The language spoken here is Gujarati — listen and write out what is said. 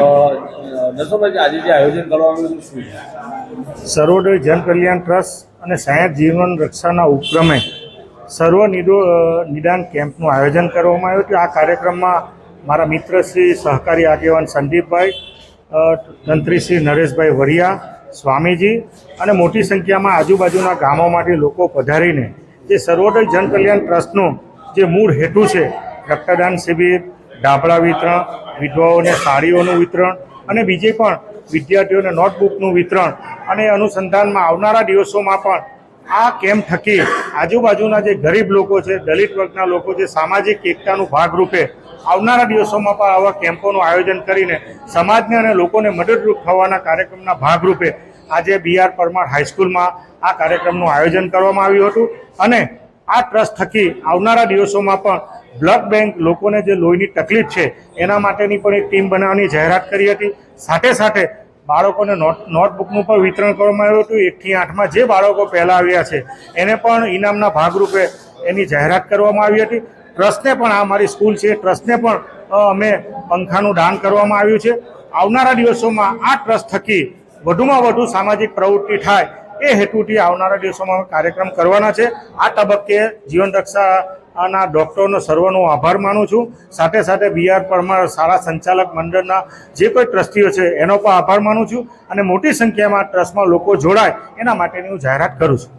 નરસમભાઈ, આજે જે આયોજન કરવામાં આવ્યું શું છે? સર્વોદય જન કલ્યાણ ટ્રસ્ટ અને સાયન્સ જીવન રક્ષાના ઉપક્રમે સર્વ નિદાન કેમ્પનું આયોજન કરવામાં આવ્યું હતું। આ કાર્યક્રમમાં મારા મિત્ર શ્રી સહકારી આગેવાન સંદીપભાઈ, તંત્રી શ્રી નરેશભાઈ વરિયા, સ્વામીજી અને મોટી સંખ્યામાં આજુબાજુના ગામોમાંથી લોકો પધારીને જે સર્વોદય જન કલ્યાણ ટ્રસ્ટનું જે મૂળ હેતુ છે રક્તદાન શિબિર, ડાબડા વિતરણ, વિધવાઓને સાડીઓનું વિતરણ અને બીજે પણ વિદ્યાર્થીઓને નોટબુકનું વિતરણ અને અનુસંધાનમાં આવનારા દિવસોમાં પણ આ કેમ્પ થકી આજુબાજુના જે ગરીબ લોકો છે, દલિત વર્ગના લોકો છે, સામાજિક એકતાનું ભાગરૂપે આવનારા દિવસોમાં પણ આવા કેમ્પોનું આયોજન કરીને સમાજને અને લોકોને મદદરૂપ થવાના કાર્યક્રમના ભાગરૂપે આજે BR પરમાર હાઈસ્કૂલમાં આ કાર્યક્રમનું આયોજન કરવામાં આવ્યું હતું અને આ ટ્રસ્ટ થકી આવનારા દિવસોમાં પણ બ્લડ બેંક લોકોને જે લોહીની તકલીફ છે એના માટેની પણ એક ટીમ બનાવવાની જાહેરાત કરી હતી। સાથે સાથે બાળકોને નોટબુકનું પણ વિતરણ કરવામાં આવ્યું હતું। 1 થી 8માં જે બાળકો પહેલાં આવ્યા છે એને પણ ઇનામના ભાગરૂપે એની જાહેરાત કરવામાં આવી હતી। ટ્રસ્ટને પણ આ મારી સ્કૂલ છે, ટ્રસ્ટને પણ અમે પંખાનું દાન કરવામાં આવ્યું છે। આવનારા દિવસોમાં આ ટ્રસ્ટ થકી વધુમાં વધુ સામાજિક પ્રવૃત્તિ થાય એ હેતુથી આવનારા દિવસોમાં કાર્યક્રમ કરવાના છે। આ તબક્કે જીવન રક્ષાના ડૉક્ટરનો સર્વનો આભાર માનું છું। સાથે સાથે BR પરમાર શાળા સંચાલક મંડળના જે કોઈ ટ્રસ્ટીઓ છે એનો પણ આભાર માનું છું અને મોટી સંખ્યામાં ટ્રસ્ટમાં લોકો જોડાય એના માટેની હું જાહેરાત કરું છું।